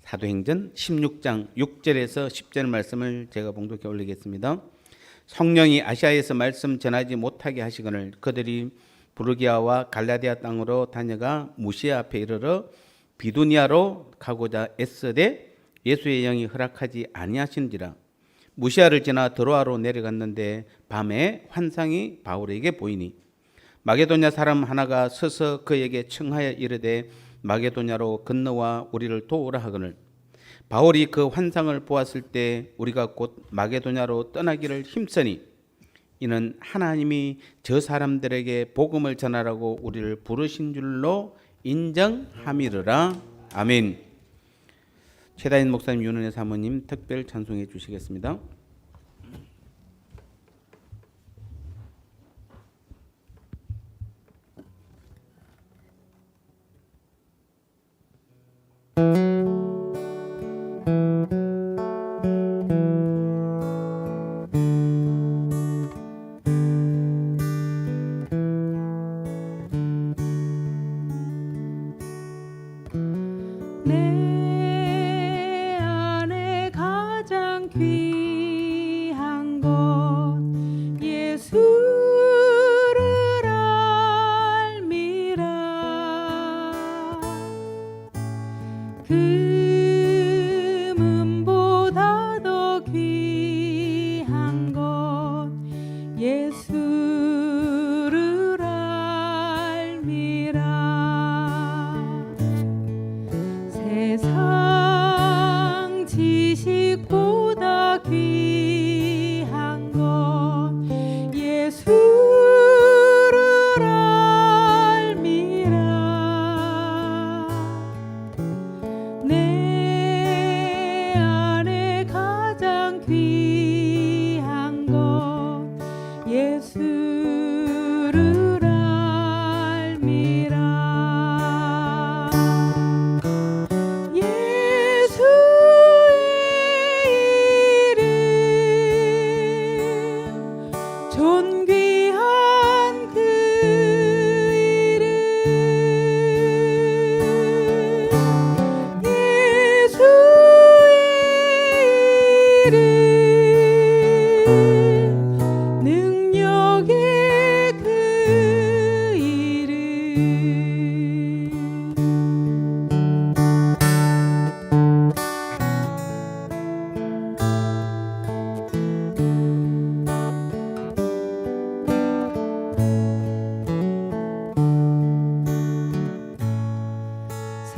사도행전 16장 6절에서 10절 말씀을 제가 봉독해 올리겠습니다. 성령이 아시아에서 말씀 전하지 못하게 하시거늘 그들이 부르기아와 갈라디아 땅으로 다녀가 무시아 앞에 이르러 비두니아로 가고자 애쓰되 예수의 영이 허락하지 아니하신지라. 무시아를 지나 드로아로 내려갔는데 밤에 환상이 바울에게 보이니 마게도냐 사람 하나가 서서 그에게 청하여 이르되 마게도냐로 건너와 우리를 도우라 하거늘 바울이 그 환상을 보았을 때 우리가 곧 마게도냐로 떠나기를 힘쓰니 이는 하나님이 저 사람들에게 복음을 전하라고 우리를 부르신 줄로 인정함이르라. 아멘. 최다인 목사님, 윤은혜 사모님 특별 찬송해 주시겠습니다.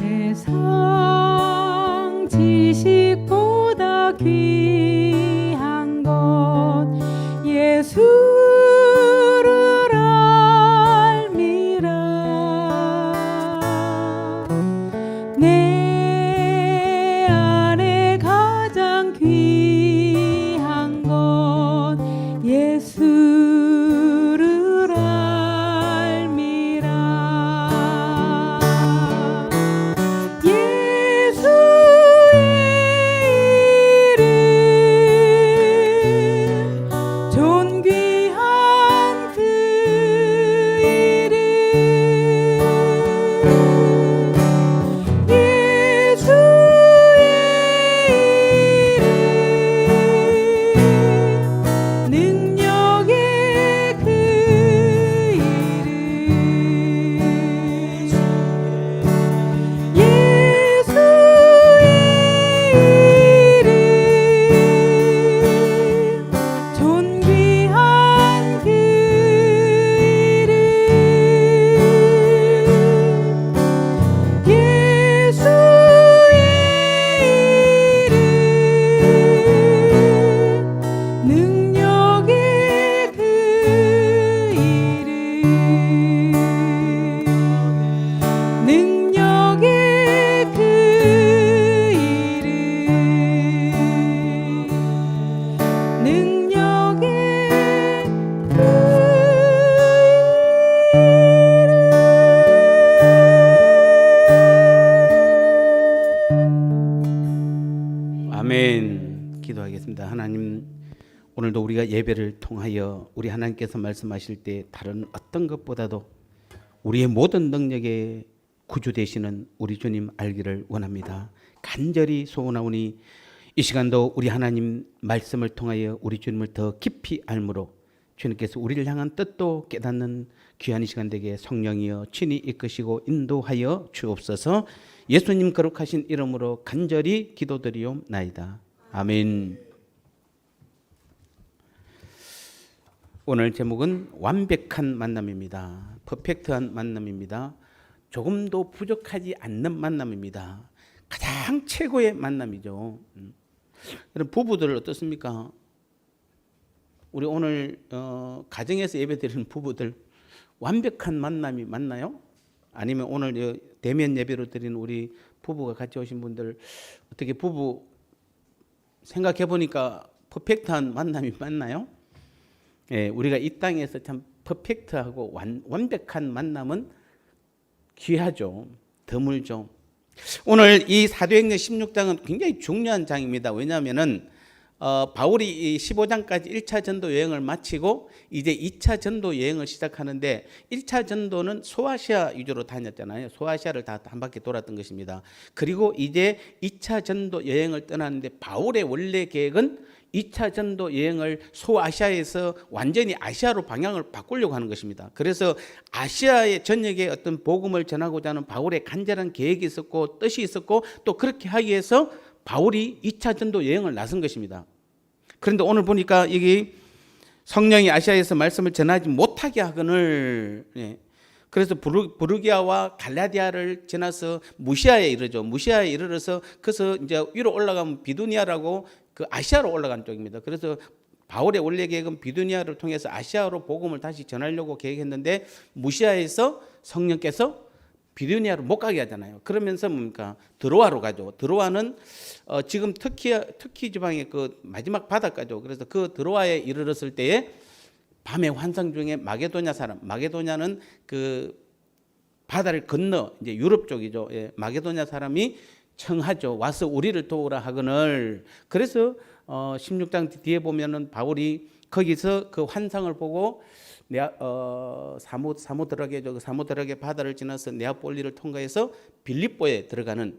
세상 지식보다 귀한 것 예수를 알미라. 내 안에 가장 귀한 것 예수를 알미라. 아멘. 기도하겠습니다. 하나님, 오늘도 우리가 예배를 통하여 우리 하나님께서 말씀하실 때 다른 어떤 것보다도 우리의 모든 능력에 구주 되시는 우리 주님 알기를 원합니다. 간절히 소원하오니 이 시간도 우리 하나님 말씀을 통하여 우리 주님을 더 깊이 알므로 주님께서 우리를 향한 뜻도 깨닫는 귀한 이 시간 되게 성령이여 친히 이끄시고 인도하여 주옵소서. 예수님 거룩하신 이름으로 간절히 기도드리옵나이다. 아멘. 오늘 제목은 완벽한 만남입니다. 퍼펙트한 만남입니다. 조금도 부족하지 않는 만남입니다. 가장 최고의 만남이죠. 여러분 부부들 어떻습니까? 우리 오늘 가정에서 예배드리는 부부들 완벽한 만남이 맞나요? 아니면 오늘 대면 예배로 드리는 우리 부부가 같이 오신 분들 어떻게 부부 생각해 보니까 퍼펙트한 만남이 맞나요? 예, 우리가 이 땅에서 참 퍼펙트하고 완벽한 만남은 귀하죠. 드물죠. 오늘 이 사도행전 16장은 굉장히 중요한 장입니다. 왜냐하면은 바울이 15장까지 1차 전도 여행을 마치고 이제 2차 전도 여행을 시작하는데 1차 전도는 소아시아 위주로 다녔잖아요. 소아시아를 다 한 바퀴 돌았던 것입니다. 그리고 이제 2차 전도 여행을 떠나는데 바울의 원래 계획은 2차 전도 여행을 소아시아에서 완전히 아시아로 방향을 바꾸려고 하는 것입니다. 그래서 아시아의 전역에 어떤 복음을 전하고자 하는 바울의 간절한 계획이 있었고 뜻이 있었고 또 그렇게 하기 위해서 바울이 2차 전도 여행을 나선 것입니다. 그런데 오늘 보니까 여기 성령이 아시아에서 말씀을 전하지 못하게 하거늘 그래서 부르기아와 갈라디아를 지나서 무시아에 이르죠. 무시아에 이르러서 그래서 이제 위로 올라가면 비두니아라고 그 아시아로 올라간 쪽입니다. 그래서 바울의 원래 계획은 비두니아를 통해서 아시아로 복음을 다시 전하려고 계획했는데 무시아에서 성령께서 비두니아로 못 가게 하잖아요. 그러면서 뭡니까? 드로아로 가죠. 드로아는 지금 터키 지방의 그 마지막 바닷가죠. 그래서 그 드로아에 이르렀을 때에 밤의 환상 중에 마게도냐 사람, 마게도냐는 그 바다를 건너 이제 유럽 쪽이죠. 예, 마게도냐 사람이 청하죠. 와서 우리를 도우라 하거늘. 그래서 16장 뒤에 보면은 바울이 거기서 그 환상을 보고 사모드라게 바다를 지나서 네아폴리를 통과해서 빌립보에 들어가는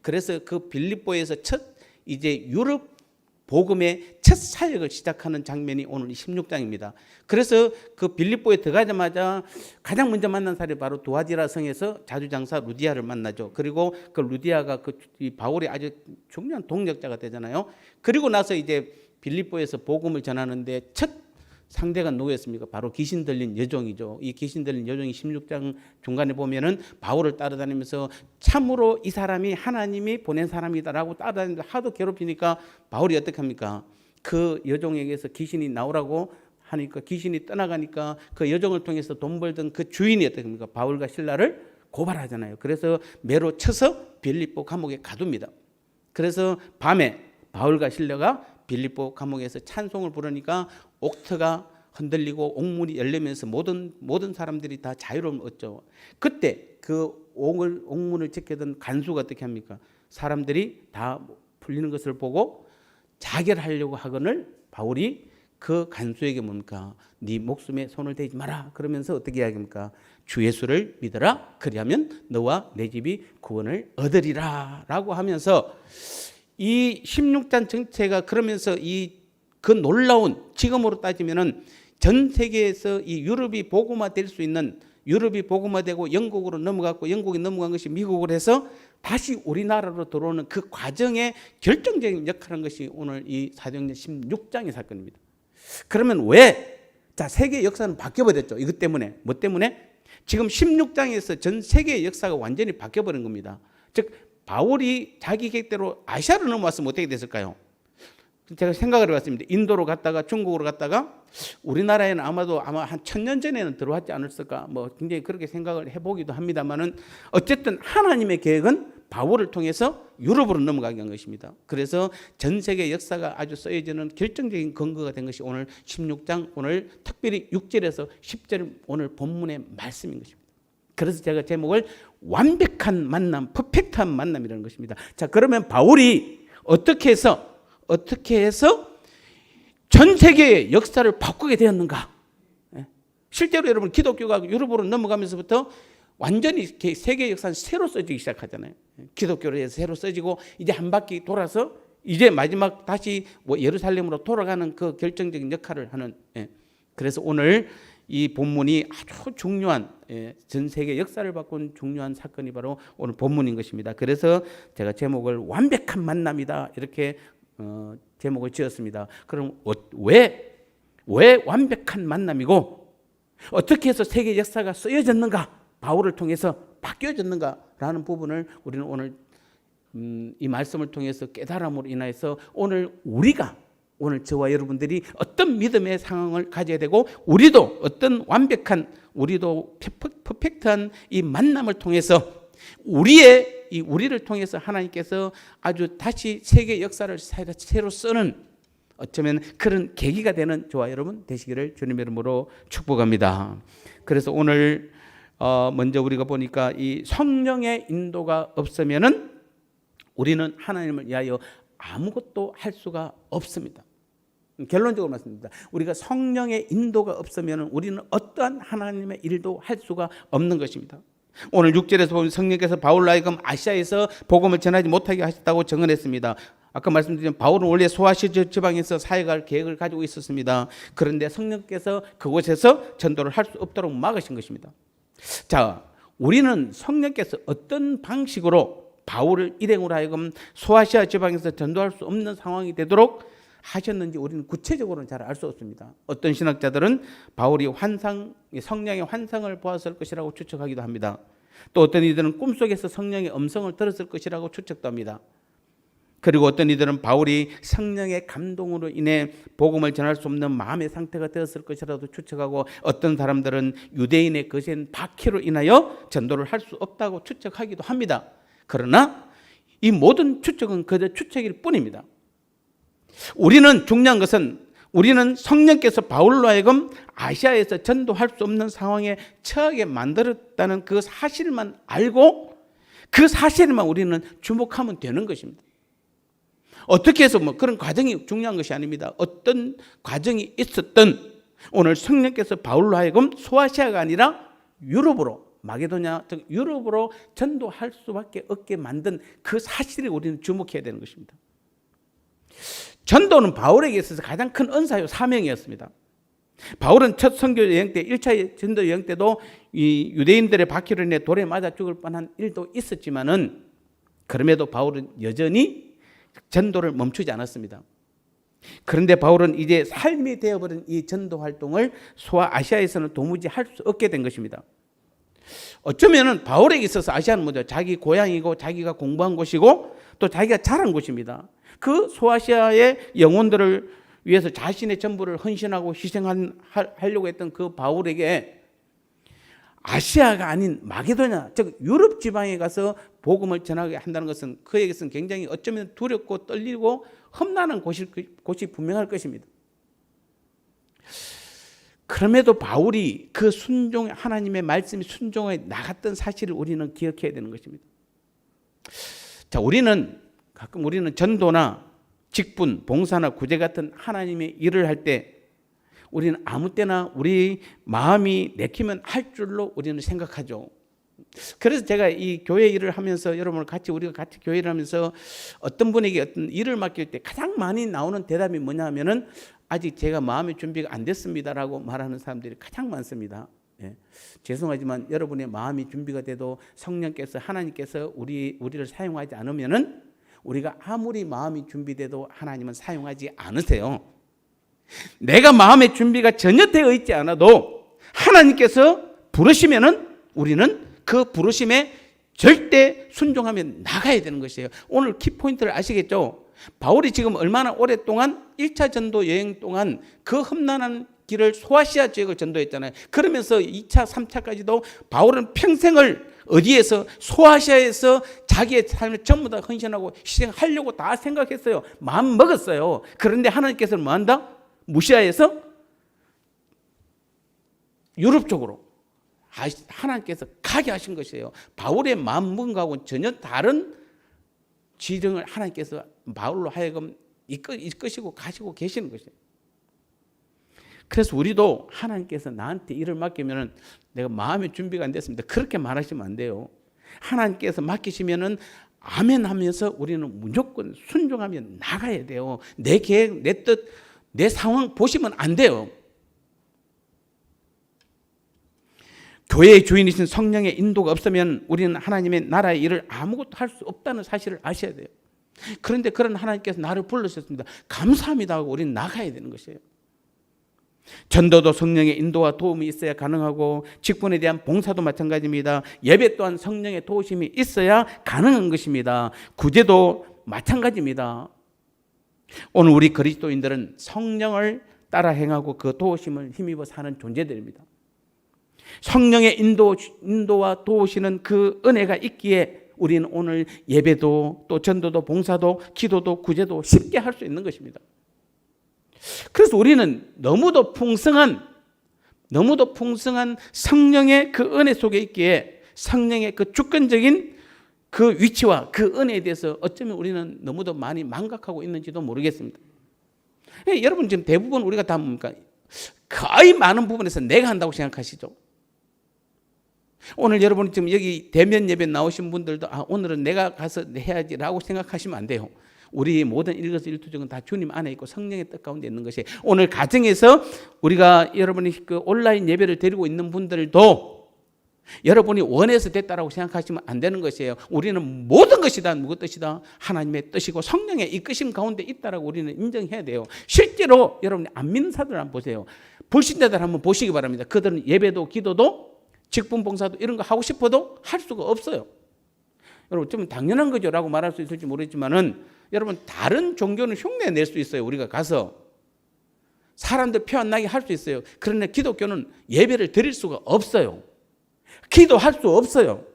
그래서 그 빌립보에서 첫 이제 유럽 복음의 첫 사역을 시작하는 장면이 오늘 16장입니다. 그래서 그 빌립보에 들어가자마자 가장 먼저 만난 사람이 바로 두아디라 성에서 자주장사 루디아를 만나죠. 그리고 그 루디아가 이 바울의 아주 중요한 동력자가 되잖아요. 그리고 나서 이제 빌립보에서 복음을 전하는데 첫 상대가 누구였습니까? 바로 귀신 들린 여종이죠. 이 귀신 들린 여종이 16장 중간에 보면은 바울을 따라다니면서 참으로 이 사람이 하나님이 보낸 사람이다라고 따라다니면서 하도 괴롭히니까 바울이 어떻게 합니까? 그 여종에게서 귀신이 나오라고 하니까 귀신이 떠나가니까 그 여종을 통해서 돈 벌던 그 주인이 어떻게 합니까? 바울과 실라를 고발하잖아요. 그래서 매로 쳐서 빌립보 감옥에 가둡니다. 그래서 밤에 바울과 실라가 빌립보 감옥에서 찬송을 부르니까 옥터가 흔들리고 옥문이 열리면서 모든 사람들이 다 자유로움을 얻죠. 그때 그 옥문을 지키던 간수가 어떻게 합니까? 사람들이 다 풀리는 것을 보고 자결하려고 하거늘 바울이 그 간수에게 뭡니까? 네 목숨에 손을 대지 마라. 그러면서 어떻게 이야기합니까? 주 예수를 믿어라. 그리하면 너와 내 집이 구원을 얻으리라. 라고 하면서 이 16장 전체가 그러면서 그 놀라운 지금으로 따지면은 전 세계에서 이 유럽이 복음화될 수 있는 유럽이 복음화되고 영국으로 넘어갔고 영국이 넘어간 것이 미국으로 해서 다시 우리나라로 들어오는 그 과정에 결정적인 역할을 한 것이 오늘 이 사도행전 16장의 사건입니다. 그러면 왜? 자, 세계 역사는 바뀌어버렸죠. 이것 때문에. 뭐 때문에? 지금 16장에서 전 세계의 역사가 완전히 바뀌어버린 겁니다. 즉 바울이 자기 계획대로 아시아로 넘어왔으면 어떻게 됐을까요? 제가 생각을 해봤습니다. 인도로 갔다가 중국으로 갔다가 우리나라에는 아마 한 1000년 전에는 들어왔지 않았을까? 뭐 굉장히 그렇게 생각을 해보기도 합니다만은 어쨌든 하나님의 계획은 바울을 통해서 유럽으로 넘어가게 한 것입니다. 그래서 전 세계 역사가 아주 쓰여지는 결정적인 근거가 된 것이 오늘 16장 오늘 특별히 6절에서 10절 오늘 본문의 말씀인 것입니다. 그래서 제가 제목을 완벽한 만남, 퍼펙트한 만남이라는 것입니다. 자, 그러면 바울이 어떻게 해서 전 세계의 역사를 바꾸게 되었는가? 실제로 여러분 기독교가 유럽으로 넘어가면서부터 완전히 세계 역사는 새로 써지기 시작하잖아요. 기독교로 해서 새로 써지고 이제 한 바퀴 돌아서 이제 마지막 다시 예루살렘으로 돌아가는 그 결정적인 역할을 하는. 그래서 오늘 이 본문이 아주 중요한, 전 세계 역사를 바꾼 중요한 사건이 바로 오늘 본문인 것입니다. 그래서 제가 제목을 완벽한 만남이다 이렇게 제목을 지었습니다. 그럼 왜 완벽한 만남이고 어떻게 해서 세계 역사가 쓰여졌는가, 바울을 통해서 바뀌어졌는가라는 부분을 우리는 오늘 이 말씀을 통해서 깨달음으로 인하여서 오늘 저와 여러분들이 어떤 믿음의 상황을 가져야 되고 우리도 어떤 완벽한, 우리도 퍼펙트한 이 만남을 통해서 우리를 통해서 하나님께서 아주 다시 세계 역사를 새로 쓰는, 어쩌면 그런 계기가 되는 저와 여러분 되시기를 주님의 이름으로 축복합니다. 그래서 오늘 먼저 우리가 보니까 이 성령의 인도가 없으면은 우리는 하나님을 위하여 아무것도 할 수가 없습니다. 결론적으로 말씀드립니다. 우리가 성령의 인도가 없으면 우리는 어떠한 하나님의 일도 할 수가 없는 것입니다. 오늘 6절에서 보면 성령께서 바울로 하여금 아시아에서 복음을 전하지 못하게 하셨다고 증언했습니다. 아까 말씀드린 바울은 원래 소아시아 지방에서 사역할 계획을 가지고 있었습니다. 그런데 성령께서 그곳에서 전도를 할 수 없도록 막으신 것입니다. 자, 우리는 성령께서 어떤 방식으로 바울을 일행으로 하여금 소아시아 지방에서 전도할 수 없는 상황이 되도록 하셨는지 우리는 구체적으로는 잘 알 수 없습니다. 어떤 신학자들은 바울이 성령의 환상을 보았을 것이라고 추측하기도 합니다. 또 어떤 이들은 꿈속에서 성령의 음성을 들었을 것이라고 추측도 합니다. 그리고 어떤 이들은 바울이 성령의 감동으로 인해 복음을 전할 수 없는 마음의 상태가 되었을 것이라도 추측하고, 어떤 사람들은 유대인의 거센 박해로 인하여 전도를 할 수 없다고 추측하기도 합니다. 그러나 이 모든 추측은 그저 추측일 뿐입니다. 우리는 중요한 것은 우리는 성령께서 바울로 하여금 아시아에서 전도할 수 없는 상황에 처하게 만들었다는 그 사실만 알고 그 사실만 우리는 주목하면 되는 것입니다. 어떻게 해서 그런 과정이 중요한 것이 아닙니다. 어떤 과정이 있었든 오늘 성령께서 바울로 하여금 소아시아가 아니라 유럽으로, 마게도냐 즉 유럽으로 전도할 수밖에 없게 만든 그 사실에 우리는 주목해야 되는 것입니다. 전도는 바울에게 있어서 가장 큰 은사요 사명이었습니다. 바울은 첫 선교 여행 때, 1차 전도 여행 때도 이 유대인들의 박해로 인해 돌에 맞아 죽을 뻔한 일도 있었지만은 그럼에도 바울은 여전히 전도를 멈추지 않았습니다. 그런데 바울은 이제 삶이 되어버린 이 전도 활동을 소아시아에서는 도무지 할 수 없게 된 것입니다. 어쩌면은 바울에게 있어서 아시아는 뭐죠? 자기 고향이고 자기가 공부한 곳이고 또 자기가 자란 곳입니다. 그 소아시아의 영혼들을 위해서 자신의 전부를 헌신하고 희생하려고 했던 그 바울에게 아시아가 아닌 마게도냐 즉 유럽 지방에 가서 복음을 전하게 한다는 것은 그에게서는 굉장히 어쩌면 두렵고 떨리고 험난한 곳이 분명할 것입니다. 그럼에도 바울이 그 순종, 하나님의 말씀이 순종해 나갔던 사실을 우리는 기억해야 되는 것입니다. 자, 가끔 우리는 전도나 직분, 봉사나 구제 같은 하나님의 일을 할 때 우리는 아무 때나 우리 마음이 내키면 할 줄로 우리는 생각하죠. 그래서 제가 이 교회 일을 하면서 우리가 같이 교회 일을 하면서 어떤 분에게 어떤 일을 맡길 때 가장 많이 나오는 대답이 뭐냐 하면은 아직 제가 마음의 준비가 안 됐습니다라고 말하는 사람들이 가장 많습니다. 죄송하지만 여러분의 마음이 준비가 돼도 성령께서 하나님께서 우리를 사용하지 않으면은 우리가 아무리 마음이 준비돼도 하나님은 사용하지 않으세요. 내가 마음의 준비가 전혀 되어 있지 않아도 하나님께서 부르시면은 우리는 그 부르심에 절대 순종하며 나가야 되는 것이에요. 오늘 키포인트를 아시겠죠? 바울이 지금 얼마나 오랫동안 1차 전도 여행 동안 그 험난한 길을 소아시아 지역을 전도했잖아요. 그러면서 2차, 3차까지도 바울은 평생을 어디에서 소아시아에서 자기의 삶을 전부 다 헌신하고 희생하려고 다 생각했어요. 마음 먹었어요. 그런데 하나님께서는 뭐한다? 무시하여서 유럽 쪽으로 하나님께서 가게 하신 것이에요. 바울의 마음 먹은 거하고는 전혀 다른 지령을 하나님께서 바울로 하여금 이끄시고 가시고 계시는 것이에요. 그래서 우리도 하나님께서 나한테 일을 맡기면은 내가 마음의 준비가 안 됐습니다, 그렇게 말하시면 안 돼요. 하나님께서 맡기시면은 아멘 하면서 우리는 무조건 순종하며 나가야 돼요. 내 계획, 내 뜻, 내 상황 보시면 안 돼요. 교회의 주인이신 성령의 인도가 없으면 우리는 하나님의 나라의 일을 아무것도 할 수 없다는 사실을 아셔야 돼요. 그런데 그런 하나님께서 나를 불러주셨습니다, 감사합니다 하고 우리는 나가야 되는 것이에요. 전도도 성령의 인도와 도움이 있어야 가능하고, 직분에 대한 봉사도 마찬가지입니다. 예배 또한 성령의 도우심이 있어야 가능한 것입니다. 구제도 마찬가지입니다. 오늘 우리 그리스도인들은 성령을 따라 행하고 그 도우심을 힘입어 사는 존재들입니다. 성령의 인도와 도우시는 그 은혜가 있기에 우리는 오늘 예배도 또 전도도 봉사도 기도도 구제도 쉽게 할 수 있는 것입니다. 그래서 우리는 너무도 풍성한 성령의 그 은혜 속에 있기에 성령의 그 주권적인 그 위치와 그 은혜에 대해서 어쩌면 우리는 너무도 많이 망각하고 있는지도 모르겠습니다. 여러분 지금 대부분 우리가 다 뭡니까? 거의 많은 부분에서 내가 한다고 생각하시죠. 오늘 여러분 지금 여기 대면 예배 나오신 분들도 오늘은 내가 가서 해야지라고 생각하시면 안 돼요. 우리 모든 일거수일투족은 다 주님 안에 있고 성령의 뜻 가운데 있는 것이, 오늘 가정에서 우리가 여러분이 그 온라인 예배를 드리고 있는 분들도 여러분이 원해서 됐다라고 생각하시면 안 되는 것이에요. 우리는 모든 것이 다 누구 뜻이다? 하나님의 뜻이고 성령의 이끄심 가운데 있다라고 우리는 인정해야 돼요. 실제로 여러분이 안 믿는 사람들 한번 보세요. 불신자들 한번 보시기 바랍니다. 그들은 예배도 기도도 직분 봉사도 이런 거 하고 싶어도 할 수가 없어요. 여러분 좀 당연한 거죠 라고 말할 수 있을지 모르겠지만은, 여러분 다른 종교는 흉내 낼 수 있어요. 우리가 가서 사람들 표 안 나게 할 수 있어요. 그런데 기독교는 예배를 드릴 수가 없어요. 기도할 수 없어요.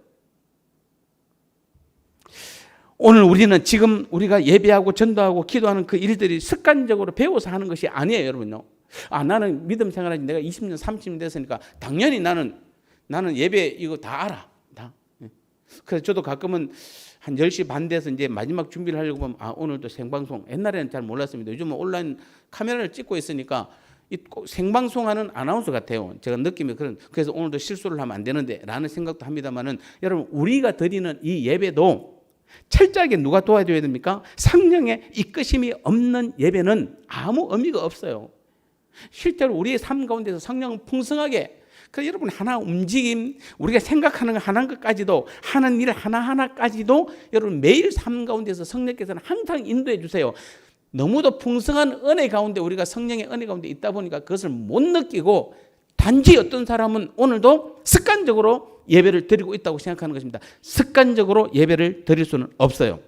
오늘 우리는 지금 우리가 예배하고 전도하고 기도하는 그 일들이 습관적으로 배워서 하는 것이 아니에요, 여러분요. 나는 믿음 생활한 내가 20년 30년 됐으니까 당연히 나는 예배 이거 다 알아. 다. 그래서 저도 가끔은 한 10시 반 돼서 이제 마지막 준비를 하려고 보면 오늘도 생방송, 옛날에는 잘 몰랐습니다. 요즘은 온라인 카메라를 찍고 있으니까 이 생방송하는 아나운서 같아요. 제가 느낌이 그래서 오늘도 실수를 하면 안 되는데 라는 생각도 합니다만은, 여러분 우리가 드리는 이 예배도 철저하게 누가 도와줘야 됩니까? 성령의 이끄심이 없는 예배는 아무 의미가 없어요. 실제로 우리의 삶 가운데서 성령은 풍성하게, 그 여러분 하나 움직임, 우리가 생각하는 하나인 것까지도, 하는 일 하나하나까지도 여러분 매일 삶 가운데서 성령께서는 항상 인도해 주세요. 너무도 풍성한 은혜 가운데 우리가 성령의 은혜 가운데 있다 보니까 그것을 못 느끼고, 단지 어떤 사람은 오늘도 습관적으로 예배를 드리고 있다고 생각하는 것입니다. 습관적으로 예배를 드릴 수는 없어요.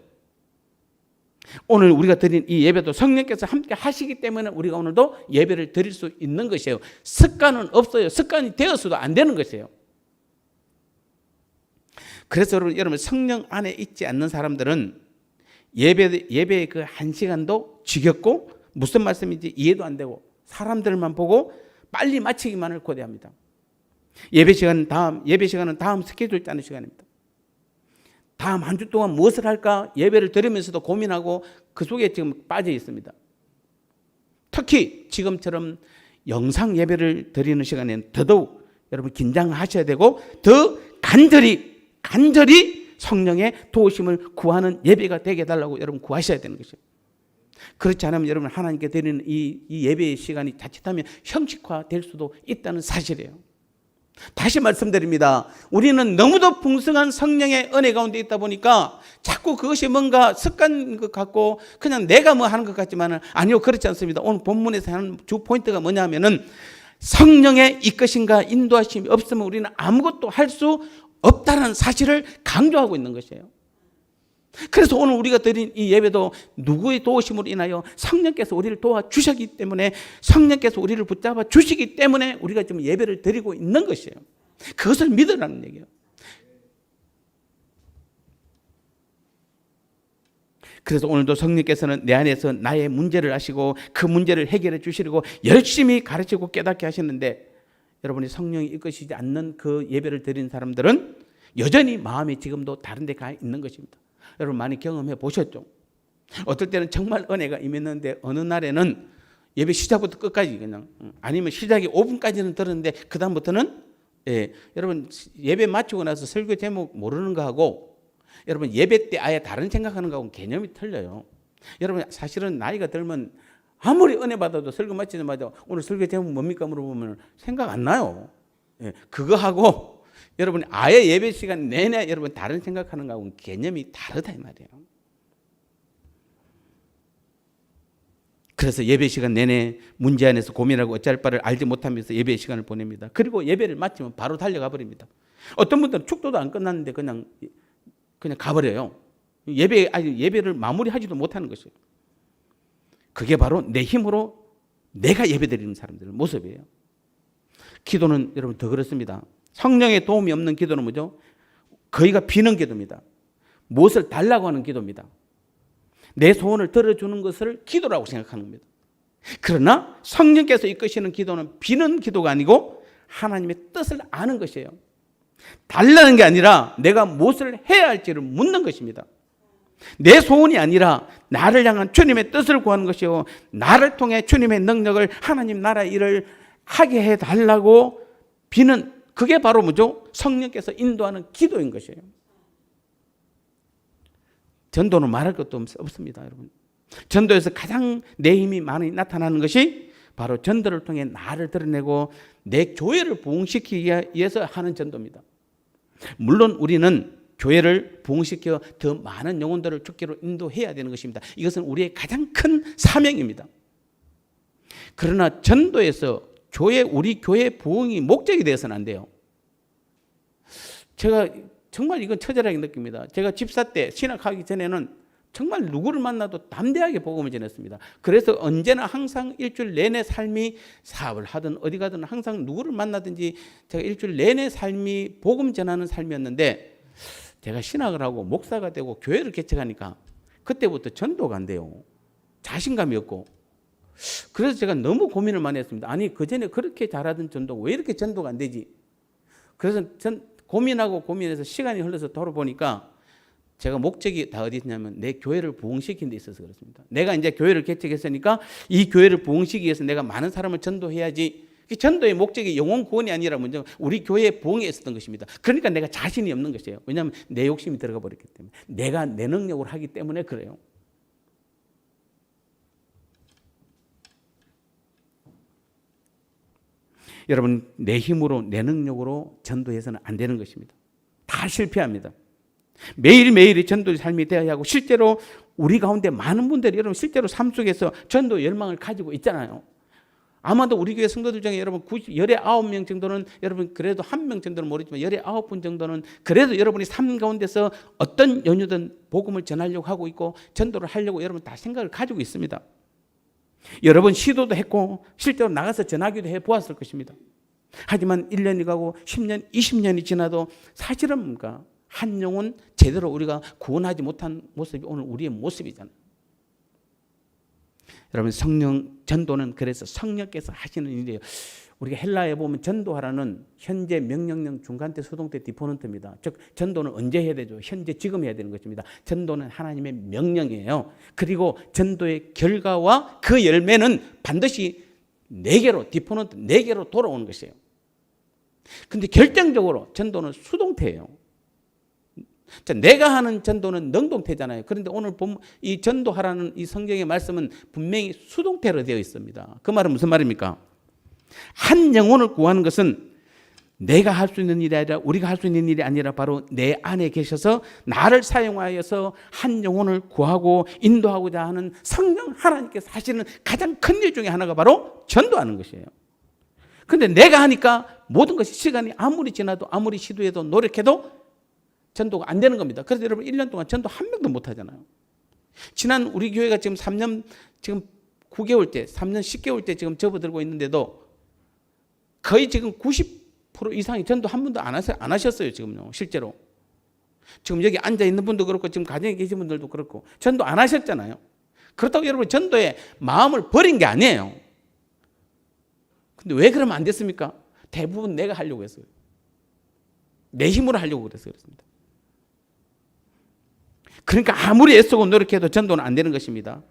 오늘 우리가 드린 이 예배도 성령께서 함께 하시기 때문에 우리가 오늘도 예배를 드릴 수 있는 것이에요. 습관은 없어요. 습관이 되어서도 안 되는 것이에요. 그래서 여러분 성령 안에 있지 않는 사람들은 예배의 그 한 시간도 지겹고 무슨 말씀인지 이해도 안 되고 사람들만 보고 빨리 마치기만을 고대합니다. 예배 시간은 다음 스케줄 짜는 시간입니다. 다음 한 주 동안 무엇을 할까 예배를 드리면서도 고민하고 그 속에 지금 빠져 있습니다. 특히 지금처럼 영상 예배를 드리는 시간에는 더더욱 여러분 긴장하셔야 되고, 더 간절히 성령의 도우심을 구하는 예배가 되게 해달라고 여러분 구하셔야 되는 것이에요. 그렇지 않으면 여러분 하나님께 드리는 이 예배의 시간이 자칫하면 형식화될 수도 있다는 사실이에요. 다시 말씀드립니다. 우리는 너무도 풍성한 성령의 은혜 가운데 있다 보니까 자꾸 그것이 뭔가 습관인 것 같고 그냥 내가 뭐 하는 것 같지만은 아니요, 그렇지 않습니다. 오늘 본문에서 하는 주 포인트가 뭐냐면은 성령의 이끄심과 인도하심이 없으면 우리는 아무것도 할 수 없다는 사실을 강조하고 있는 것이에요. 그래서 오늘 우리가 드린 이 예배도 누구의 도우심으로 인하여 성령께서 우리를 도와주셨기 때문에, 성령께서 우리를 붙잡아 주시기 때문에 우리가 지금 예배를 드리고 있는 것이에요. 그것을 믿으라는 얘기예요. 그래서 오늘도 성령께서는 내 안에서 나의 문제를 아시고 그 문제를 해결해 주시려고 열심히 가르치고 깨닫게 하시는데, 여러분이 성령이 이끄시지 않는 그 예배를 드리는 사람들은 여전히 마음이 지금도 다른 데 가 있는 것입니다. 여러분 많이 경험해 보셨죠? 어떨 때는 정말 은혜가 임했는데 어느 날에는 예배 시작부터 끝까지 그냥 아니면 시작이 5분까지는 들었는데 그 다음부터는 여러분 예배 마치고 나서 설교 제목 모르는 거 하고 여러분 예배 때 아예 다른 생각하는 거하고 개념이 틀려요. 여러분 사실은 나이가 들면 아무리 은혜 받아도 설교 마치자마자 오늘 설교 제목 뭡니까 물어보면 생각 안 나요. 그거 하고 여러분 아예 예배 시간 내내 여러분 다른 생각하는 거하고 개념이 다르다 이 말이에요. 그래서 예배 시간 내내 문제 안에서 고민하고 어찌할 바를 알지 못하면서 예배 시간을 보냅니다. 그리고 예배를 마치면 바로 달려가 버립니다. 어떤 분들은 축도도 안 끝났는데 그냥 가버려요. 예배를 마무리하지도 못하는 것이에요. 그게 바로 내 힘으로 내가 예배드리는 사람들의 모습이에요. 기도는 여러분 더 그렇습니다. 성령의 도움이 없는 기도는 뭐죠? 거의가 비는 기도입니다. 무엇을 달라고 하는 기도입니다. 내 소원을 들어주는 것을 기도라고 생각하는 겁니다. 그러나 성령께서 이끄시는 기도는 비는 기도가 아니고 하나님의 뜻을 아는 것이에요. 달라는 게 아니라 내가 무엇을 해야 할지를 묻는 것입니다. 내 소원이 아니라 나를 향한 주님의 뜻을 구하는 것이요 나를 통해 주님의 능력을 하나님 나라의 일을 하게 해달라고 비는 그게 바로 뭐죠? 성령께서 인도하는 기도인 것이에요. 전도는 말할 것도 없습니다, 여러분. 전도에서 가장 내 힘이 많이 나타나는 것이 바로 전도를 통해 나를 드러내고 내 교회를 부흥시키기 위해서 하는 전도입니다. 물론 우리는 교회를 부흥시켜 더 많은 영혼들을 주께로 인도해야 되는 것입니다. 이것은 우리의 가장 큰 사명입니다. 그러나 전도에서 우리 교회 부흥이 목적이 되어서는 안 돼요. 제가 정말 이건 처절하게 느낍니다. 제가 집사 때 신학하기 전에는 정말 누구를 만나도 담대하게 복음을 전했습니다. 그래서 언제나 항상 일주일 내내 삶이 사업을 하든 어디 가든 항상 누구를 만나든지 제가 일주일 내내 삶이 복음 전하는 삶이었는데 제가 신학을 하고 목사가 되고 교회를 개척하니까 그때부터 전도가 안 돼요. 자신감이 없고. 그래서 제가 너무 고민을 많이 했습니다. 아니 그전에 그렇게 잘하던 전도가 왜 이렇게 전도가 안 되지? 그래서 고민하고 고민해서 시간이 흘러서 돌아보니까 제가 목적이 다 어디 있냐면 내 교회를 부흥시키는 데 있어서 그렇습니다. 내가 이제 교회를 개척했으니까 이 교회를 부흥시키기 위해서 내가 많은 사람을 전도해야지. 전도의 목적이 영혼 구원이 아니라 먼저 우리 교회의 부흥에 있었던 것입니다. 그러니까 내가 자신이 없는 것이에요. 왜냐하면 내 욕심이 들어가 버렸기 때문에. 내가 내 능력으로 하기 때문에 그래요. 여러분 내 힘으로 내 능력으로 전도해서는 안 되는 것입니다. 다 실패합니다. 매일매일이 전도의 삶이 되어야 하고 실제로 우리 가운데 많은 분들이 여러분 실제로 삶 속에서 전도 열망을 가지고 있잖아요. 아마도 우리 교회 성도들 중에 여러분 19명 정도는 여러분 그래도 1명 정도는 모르지만 19분 정도는 그래도 여러분이 삶 가운데서 어떤 연유든 복음을 전하려고 하고 있고 전도를 하려고 여러분 다 생각을 가지고 있습니다. 여러 번 시도도 했고 실제로 나가서 전하기도 해보았을 것입니다. 하지만 1년이 가고 10년, 20년이 지나도 사실은 뭔가 한 영혼 제대로 우리가 구원하지 못한 모습이 오늘 우리의 모습이잖아요. 여러분 성령 전도는 그래서 성령께서 하시는 일이에요. 우리가 헬라에 보면 전도하라는 현재 명령령 중간태 수동태 디포넌트입니다. 즉 전도는 언제 해야 되죠? 현재 지금 해야 되는 것입니다. 전도는 하나님의 명령이에요. 그리고 전도의 결과와 그 열매는 반드시 4개로 디포넌트 4개로 돌아오는 것이에요. 근데 결정적으로 전도는 수동태예요. 자, 내가 하는 전도는 능동태잖아요. 그런데 오늘 이 전도하라는 이 성경의 말씀은 분명히 수동태로 되어 있습니다. 그 말은 무슨 말입니까? 한 영혼을 구하는 것은 내가 할 수 있는 일이 아니라 우리가 할 수 있는 일이 아니라 바로 내 안에 계셔서 나를 사용하여서 한 영혼을 구하고 인도하고자 하는 성령 하나님께서 하시는 가장 큰 일 중에 하나가 바로 전도하는 것이에요. 그런데 내가 하니까 모든 것이 시간이 아무리 지나도 아무리 시도해도 노력해도 전도가 안 되는 겁니다. 그래서 여러분 1년 동안 전도 한 명도 못 하잖아요. 지난 우리 교회가 지금 3년 지금 9개월 때 3년 10개월 때 지금 접어들고 있는데도 거의 지금 90% 이상이 전도 한 번도 안 하셨어요. 지금요. 실제로. 지금 여기 앉아 있는 분도 그렇고 지금 가정에 계신 분들도 그렇고 전도 안 하셨잖아요. 그렇다고 여러분 전도에 마음을 버린 게 아니에요. 근데 왜 그러면 안 됐습니까? 대부분 내가 하려고 했어요. 내 힘으로 하려고 그래서 그렇습니다. 그러니까 아무리 애쓰고 노력해도 전도는 안 되는 것입니다.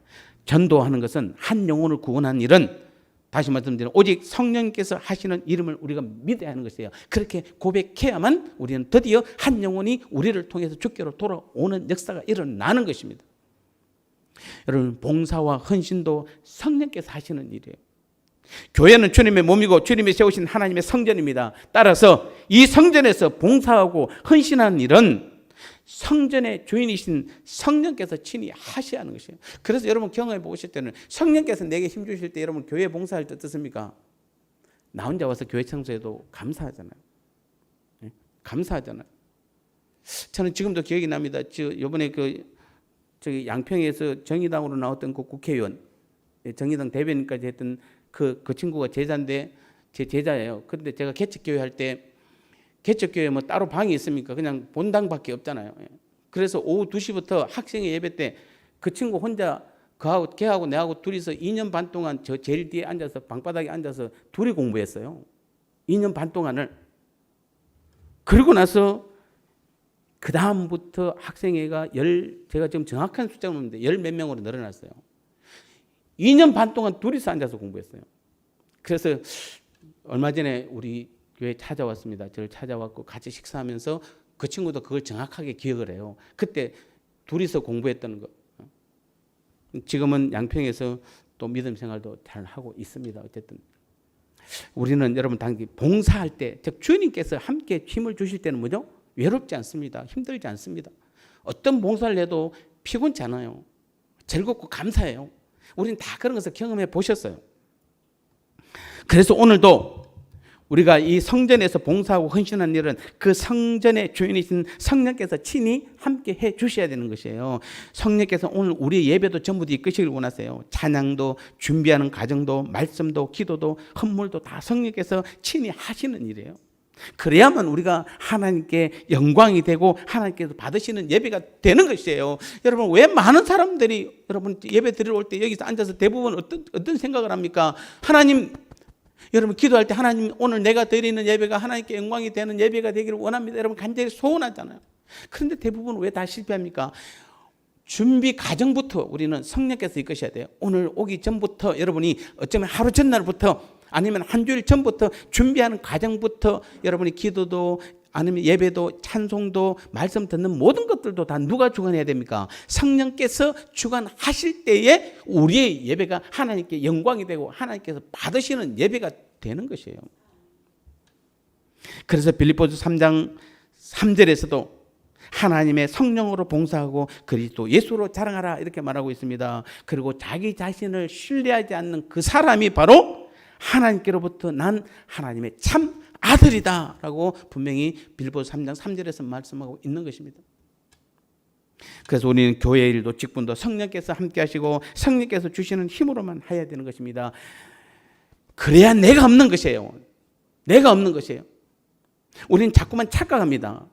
전도하는 것은 한 영혼을 구원하는 일은 다시 말씀드리면 오직 성령께서 하시는 이름을 우리가 믿어야 하는 것이에요. 그렇게 고백해야만 우리는 드디어 한 영혼이 우리를 통해서 주께로 돌아오는 역사가 일어나는 것입니다. 여러분, 봉사와 헌신도 성령께서 하시는 일이에요. 교회는 주님의 몸이고 주님이 세우신 하나님의 성전입니다. 따라서 이 성전에서 봉사하고 헌신하는 일은 성전의 주인이신 성령께서 친히 하셔야 하는 것이에요. 그래서 여러분 경험해 보실 때는 성령께서 내게 힘 주실 때 여러분 교회 봉사할 때 어떻습니까? 나 혼자 와서 교회 청소해도 감사하잖아요. 감사하잖아요. 저는 지금도 기억이 납니다. 이번에 저기 양평에서 정의당으로 나왔던 그 국회의원, 정의당 대변인까지 했던 그 친구가 제자인데 제 제자예요. 그런데 제가 개척교회 할 때 개척교회 뭐 따로 방이 있습니까? 그냥 본당밖에 없잖아요. 그래서 오후 2시부터 학생회 예배 때 그 친구 혼자 걔하고 내하고 둘이서 2년 반 동안 저 제일 뒤에 앉아서 방바닥에 앉아서 둘이 공부했어요. 2년 반 동안을. 그리고 나서 그 다음부터 학생회가 제가 지금 정확한 숫자를 모르는데 10몇 명으로 늘어났어요. 2년 반 동안 둘이서 앉아서 공부했어요. 그래서 얼마 전에 우리 교회에 찾아왔습니다. 저를 찾아왔고 같이 식사하면서 그 친구도 그걸 정확하게 기억을 해요. 그때 둘이서 공부했던 거. 지금은 양평에서 또 믿음 생활도 잘 하고 있습니다. 어쨌든 우리는 여러분 단기 봉사할 때, 즉 주님께서 함께 힘을 주실 때는 뭐죠? 외롭지 않습니다. 힘들지 않습니다. 어떤 봉사를 해도 피곤치 않아요. 즐겁고 감사해요. 우리는 다 그런 것을 경험해 보셨어요. 그래서 오늘도 우리가 이 성전에서 봉사하고 헌신하는 일은 그 성전의 주인이신 성령께서 친히 함께 해 주셔야 되는 것이에요. 성령께서 오늘 우리의 예배도 전부 다 이끄시길 원하세요. 찬양도, 준비하는 과정도, 말씀도, 기도도, 헌물도 다 성령께서 친히 하시는 일이에요. 그래야만 우리가 하나님께 영광이 되고 하나님께서 받으시는 예배가 되는 것이에요. 여러분, 왜 많은 사람들이 여러분 예배 드리러 올 때 여기서 앉아서 대부분 어떤 생각을 합니까? 하나님, 여러분 기도할 때 하나님 오늘 내가 드리는 예배가 하나님께 영광이 되는 예배가 되기를 원합니다. 여러분 간절히 소원하잖아요. 그런데 대부분 왜 다 실패합니까? 준비 과정부터 우리는 성령께서 이끄셔야 돼요. 오늘 오기 전부터 여러분이 어쩌면 하루 전날부터 아니면 한 주일 전부터 준비하는 과정부터 여러분이 기도도 아니면 예배도 찬송도 말씀 듣는 모든 것들도 다 누가 주관해야 됩니까? 성령께서 주관하실 때에 우리의 예배가 하나님께 영광이 되고 하나님께서 받으시는 예배가 되는 것이에요. 그래서 빌립보서 3장 3절에서도 하나님의 성령으로 봉사하고 그리스도 예수로 자랑하라 이렇게 말하고 있습니다. 그리고 자기 자신을 신뢰하지 않는 그 사람이 바로 하나님께로부터 난 하나님의 참 아들이다 라고 분명히 빌립보서 3장 3절에서 말씀하고 있는 것입니다. 그래서 우리는 교회 일도 직분도 성령께서 함께 하시고 성령께서 주시는 힘으로만 해야 되는 것입니다. 그래야 내가 없는 것이에요. 내가 없는 것이에요. 우리는 자꾸만 착각합니다.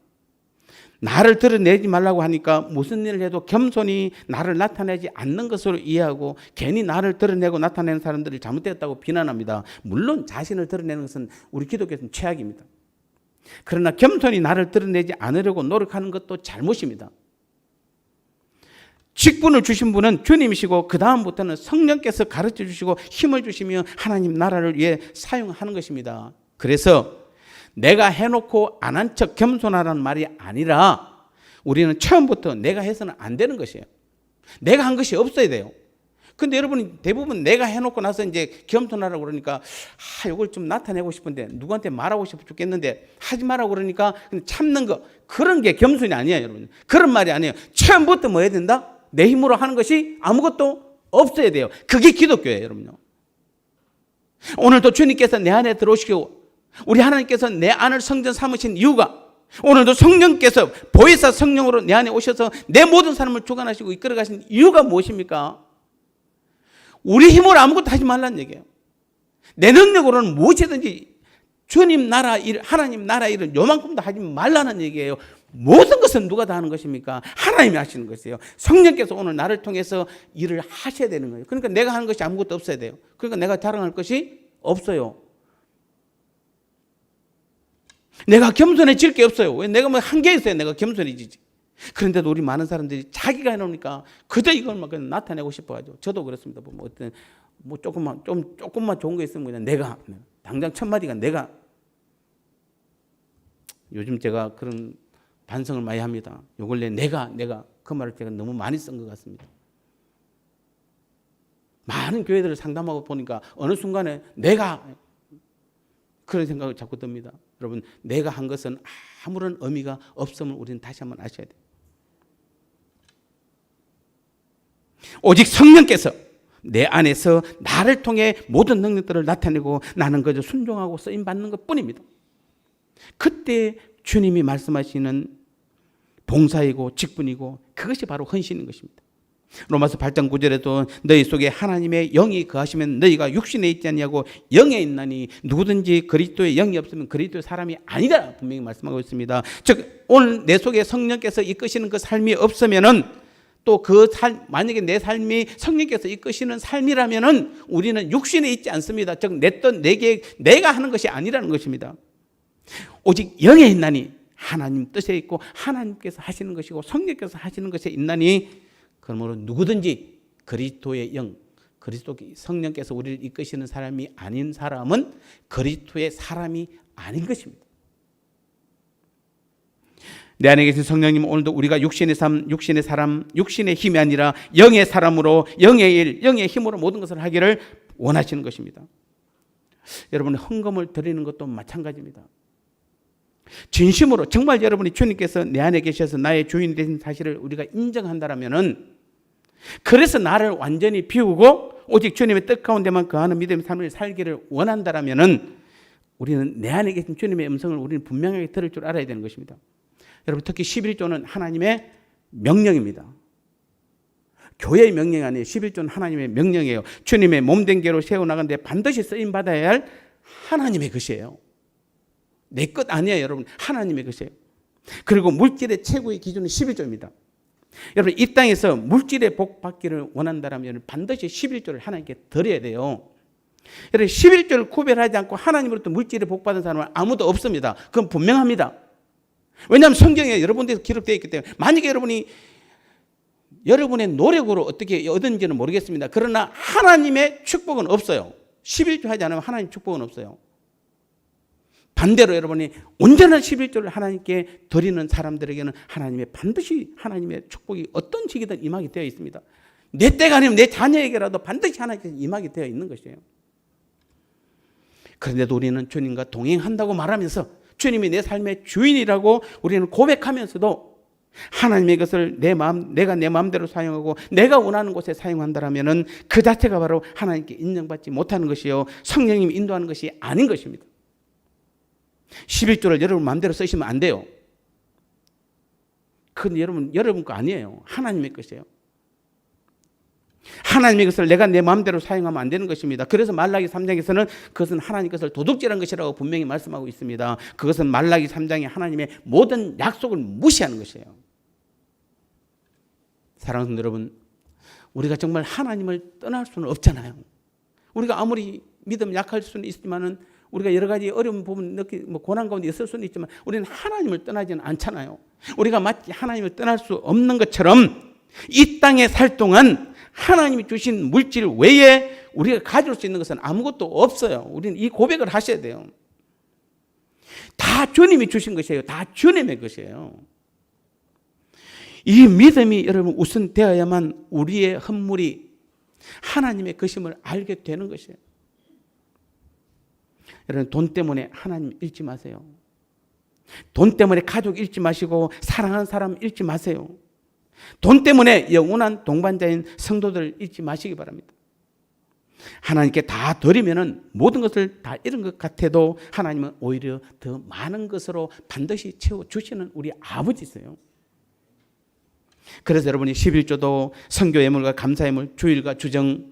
나를 드러내지 말라고 하니까 무슨 일을 해도 겸손히 나를 나타내지 않는 것으로 이해하고 괜히 나를 드러내고 나타내는 사람들을 잘못되었다고 비난합니다. 물론 자신을 드러내는 것은 우리 기독교에서는 최악입니다. 그러나 겸손히 나를 드러내지 않으려고 노력하는 것도 잘못입니다. 직분을 주신 분은 주님이시고 그 다음부터는 성령께서 가르쳐 주시고 힘을 주시며 하나님 나라를 위해 사용하는 것입니다. 그래서 내가 해놓고 안 한 척 겸손하라는 말이 아니라 우리는 처음부터 내가 해서는 안 되는 것이에요. 내가 한 것이 없어야 돼요. 근데 여러분이 대부분 내가 해놓고 나서 이제 겸손하라고 그러니까 이걸 좀 나타내고 싶은데 누구한테 말하고 싶어 죽겠는데 하지 말라고 그러니까 참는 거 그런 게 겸손이 아니에요. 여러분 그런 말이 아니에요. 처음부터 뭐 해야 된다? 내 힘으로 하는 것이 아무것도 없어야 돼요. 그게 기독교예요. 여러분요. 오늘도 주님께서 내 안에 들어오시고 우리 하나님께서 내 안을 성전 삼으신 이유가 오늘도 성령께서 보혜사 성령으로 내 안에 오셔서 내 모든 삶을 주관하시고 이끌어 가신 이유가 무엇입니까? 우리 힘으로 아무것도 하지 말라는 얘기예요. 내 능력으로는 무엇이든지 주님 나라 일, 하나님 나라 일을 요만큼도 하지 말라는 얘기예요. 모든 것은 누가 다 하는 것입니까? 하나님이 하시는 것이에요. 성령께서 오늘 나를 통해서 일을 하셔야 되는 거예요. 그러니까 내가 하는 것이 아무것도 없어야 돼요. 그러니까 내가 자랑할 것이 없어요. 내가 겸손해질 게 없어요. 왜 내가 뭐 한계 있어요. 내가 겸손해지지. 그런데도 우리 많은 사람들이 자기가 해놓으니까 그저 이걸 막 그냥 나타내고 싶어가지고 저도 그렇습니다. 뭐 어떤 뭐 조금만 좋은 거 있으면 그냥 내가 당장 첫 마디가 내가. 요즘 제가 그런 반성을 많이 합니다. 요 근래 내가 그 말을 제가 너무 많이 쓴 것 같습니다. 많은 교회들을 상담하고 보니까 어느 순간에 내가 그런 생각을 자꾸 듭니다. 여러분, 내가 한 것은 아무런 의미가 없음을 우리는 다시 한번 아셔야 돼요. 오직 성령께서 내 안에서 나를 통해 모든 능력들을 나타내고 나는 그저 순종하고 쓰임 받는 것 뿐입니다. 그때 주님이 말씀하시는 봉사이고 직분이고 그것이 바로 헌신인 것입니다. 로마서 8장 9절에도 너희 속에 하나님의 영이 거하시면 너희가 육신에 있지 아니하고 영에 있나니 누구든지 그리스도의 영이 없으면 그리스도의 사람이 아니다 분명히 말씀하고 있습니다. 즉 오늘 내 속에 성령께서 이끄시는 그 삶이 없으면은 또 그 삶, 만약에 내 삶이 성령께서 이끄시는 삶이라면은 우리는 육신에 있지 않습니다. 즉 내가 하는 것이 아니라는 것입니다. 오직 영에 있나니 하나님 뜻에 있고 하나님께서 하시는 것이고 성령께서 하시는 것에 있나니 그러므로 누구든지 그리스도의 영, 그리스도 성령께서 우리를 이끄시는 사람이 아닌 사람은 그리스도의 사람이 아닌 것입니다. 내 안에 계신 성령님, 오늘도 우리가 육신의 삶, 육신의 사람, 육신의 힘이 아니라 영의 사람으로 영의 일, 영의 힘으로 모든 것을 하기를 원하시는 것입니다. 여러분, 헌금을 드리는 것도 마찬가지입니다. 진심으로 정말 여러분이 주님께서 내 안에 계셔서 나의 주인이 되신 사실을 우리가 인정한다라면은, 그래서 나를 완전히 비우고 오직 주님의 뜻 가운데만 거하는 믿음의 삶을 살기를 원한다라면은 우리는 내 안에 계신 주님의 음성을 우리는 분명하게 들을 줄 알아야 되는 것입니다. 여러분, 특히 11조는 하나님의 명령입니다. 교회의 명령이 아니에요. 11조는 하나님의 명령이에요. 주님의 몸된 개로 세워나가는데 반드시 쓰임받아야 할 하나님의 것이에요. 내 것 아니에요, 여러분. 하나님의 것이에요. 그리고 물질의 최고의 기준은 11조입니다. 여러분, 이 땅에서 물질의 복 받기를 원한다면 반드시 11조를 하나님께 드려야 돼요. 여러분, 11조를 구별하지 않고 하나님으로부터 물질의 복 받은 사람은 아무도 없습니다. 그건 분명합니다. 왜냐하면 성경에 여러분들에서 기록되어 있기 때문에. 만약에 여러분이 여러분의 노력으로 어떻게 얻은지는 모르겠습니다. 그러나 하나님의 축복은 없어요. 11조 하지 않으면 하나님 축복은 없어요. 반대로 여러분이 온전한 11조를 하나님께 드리는 사람들에게는 하나님의 반드시 하나님의 축복이 어떤 식이든 임하게 되어 있습니다. 내 때가 아니면 내 자녀에게라도 반드시 하나님께서 임하게 되어 있는 것이에요. 그런데도 우리는 주님과 동행한다고 말하면서 주님이 내 삶의 주인이라고 우리는 고백하면서도 하나님의 것을 내가 내 마음대로 사용하고 내가 원하는 곳에 사용한다라면은 그 자체가 바로 하나님께 인정받지 못하는 것이요, 성령님이 인도하는 것이 아닌 것입니다. 11조를 여러분 마음대로 쓰시면 안 돼요. 그건 여러분 거 아니에요. 하나님의 것이에요. 하나님의 것을 내가 내 마음대로 사용하면 안 되는 것입니다. 그래서 말라기 3장에서는 그것은 하나님 것을 도둑질한 것이라고 분명히 말씀하고 있습니다. 그것은 말라기 3장에 하나님의 모든 약속을 무시하는 것이에요. 사랑하는 성도 여러분, 우리가 정말 하나님을 떠날 수는 없잖아요. 우리가 아무리 믿음 약할 수는 있지만은 우리가 여러 가지 어려운 부분, 고난 가운데 있을 수는 있지만 우리는 하나님을 떠나지는 않잖아요. 우리가 마치 하나님을 떠날 수 없는 것처럼 이 땅에 살 동안 하나님이 주신 물질 외에 우리가 가질 수 있는 것은 아무것도 없어요. 우리는 이 고백을 하셔야 돼요. 다 주님이 주신 것이에요. 다 주님의 것이에요. 이 믿음이 여러분 우선 되어야만 우리의 헌물이 하나님의 것임을 알게 되는 것이에요. 여러분, 돈 때문에 하나님 잃지 마세요. 돈 때문에 가족 잃지 마시고 사랑하는 사람 잃지 마세요. 돈 때문에 영원한 동반자인 성도들 잃지 마시기 바랍니다. 하나님께 다 드리면은 모든 것을 다 잃은 것 같아도 하나님은 오히려 더 많은 것으로 반드시 채워주시는 우리 아버지세요. 그래서 여러분이 11조도 선교 예물과 감사 예물, 주일과 주정,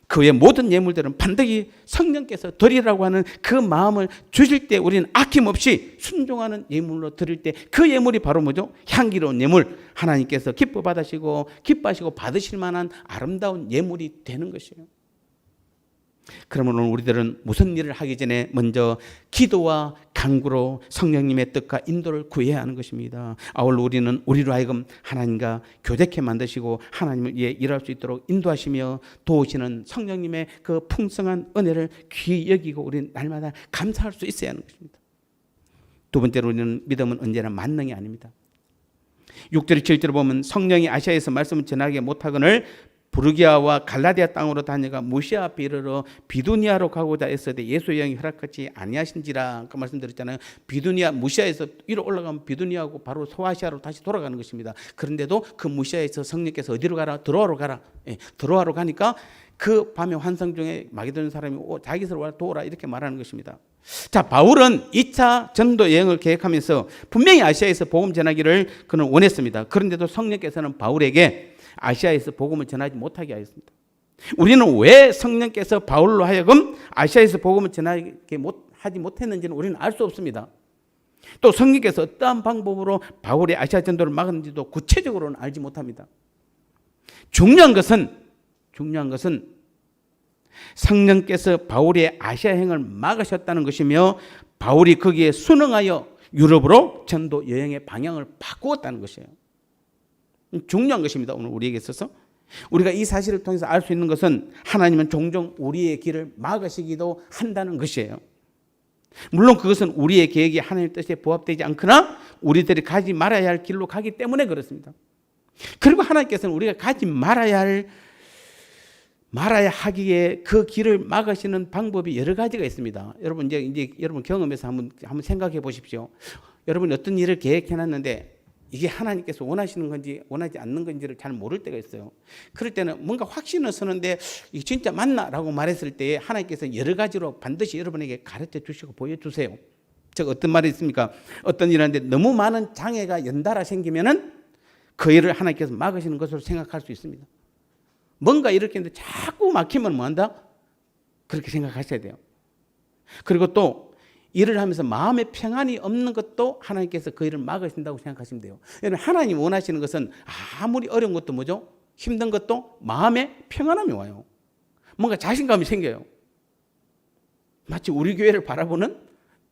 그 외의 모든 예물들은 반드시 성령께서 드리라고 하는 그 마음을 주실 때 우리는 아낌없이 순종하는 예물로 드릴 때 그 예물이 바로 뭐죠? 향기로운 예물, 하나님께서 기뻐하시고 받으실 만한 아름다운 예물이 되는 것이에요. 그러면 오늘 우리들은 무슨 일을 하기 전에 먼저 기도와 간구로 성령님의 뜻과 인도를 구해야 하는 것입니다. 아울러 우리는 우리로 하여금 하나님과 교제케 만드시고 하나님을 위해 일할 수 있도록 인도하시며 도우시는 성령님의 그 풍성한 은혜를 귀히 여기고 우리는 날마다 감사할 수 있어야 하는 것입니다. 두 번째로 우리는 믿음은 언제나 만능이 아닙니다. 6절 7절을 보면 성령이 아시아에서 말씀을 전하게 못하거늘 부르기아와 갈라디아 땅으로 다녀가 무시아 앞에 이르러 비두니아로 가고자 했으되 예수의 영이 허락하지 아니하신지라. 그 말씀드렸잖아요. 비두니아 무시아에서 위로 올라가면 비두니아하고 바로 소아시아로 다시 돌아가는 것입니다. 그런데도 그 무시아에서 성령께서 어디로 가라? 드로아로 가라. 드로아로 가니까 그 밤에 환상 중에 마게도는 사람이 자기 스스로 도우라 이렇게 말하는 것입니다. 자, 바울은 2차 전도 여행을 계획하면서 분명히 아시아에서 복음 전하기를 그는 원했습니다. 그런데도 성령께서는 바울에게 아시아에서 복음을 전하지 못하게 하였습니다. 우리는 왜 성령께서 바울로 하여금 아시아에서 복음을 전하지 못했는지는 우리는 알 수 없습니다. 또 성령께서 어떠한 방법으로 바울의 아시아 전도를 막았는지도 구체적으로는 알지 못합니다. 중요한 것은 성령께서 바울의 아시아행을 막으셨다는 것이며 바울이 거기에 순응하여 유럽으로 전도 여행의 방향을 바꾸었다는 것이에요. 중요한 것입니다. 오늘 우리에게 있어서 우리가 이 사실을 통해서 알 수 있는 것은 하나님은 종종 우리의 길을 막으시기도 한다는 것이에요. 물론 그것은 우리의 계획이 하나님의 뜻에 부합되지 않거나 우리들이 가지 말아야 할 길로 가기 때문에 그렇습니다. 그리고 하나님께서는 우리가 가지 말아야 하기에 그 길을 막으시는 방법이 여러 가지가 있습니다. 여러분 이제 여러분 경험해서 한번 생각해 보십시오. 여러분이 어떤 일을 계획해 놨는데 이게 하나님께서 원하시는 건지 원하지 않는 건지를 잘 모를 때가 있어요. 그럴 때는 뭔가 확신을 서는데 이게 진짜 맞나라고 말했을 때 하나님께서 여러 가지로 반드시 여러분에게 가르쳐 주시고 보여주세요. 즉 어떤 말이 있습니까? 어떤 일 하는데 너무 많은 장애가 연달아 생기면은 그 일을 하나님께서 막으시는 것으로 생각할 수 있습니다. 뭔가 이렇게 했는데 자꾸 막히면 뭐한다? 그렇게 생각하셔야 돼요. 그리고 또 일을 하면서 마음의 평안이 없는 것도 하나님께서 그 일을 막으신다고 생각하시면 돼요. 여러분 하나님 원하시는 것은 아무리 어려운 것도 뭐죠? 힘든 것도 마음의 평안함이 와요. 뭔가 자신감이 생겨요. 마치 우리 교회를 바라보는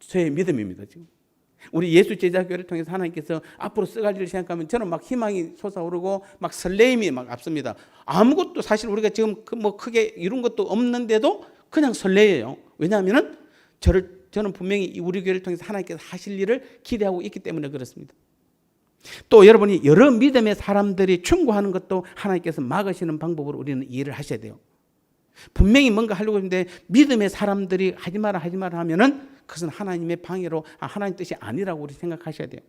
저의 믿음입니다. 지금 우리 예수 제자교회를 통해서 하나님께서 앞으로 써갈 일을 생각하면 저는 막 희망이 솟아오르고 막 설레임이 막 앞섭니다. 아무것도 사실 우리가 지금 뭐 크게 이룬 것도 없는데도 그냥 설레요. 왜냐하면은 저는 분명히 우리 교회를 통해서 하나님께서 하실 일을 기대하고 있기 때문에 그렇습니다. 또 여러분이 여러 믿음의 사람들이 충고하는 것도 하나님께서 막으시는 방법으로 우리는 이해를 하셔야 돼요. 분명히 뭔가 하려고 했는데 믿음의 사람들이 하지 마라 하면은 그것은 하나님의 방해로 하나님 뜻이 아니라고 우리 생각하셔야 돼요.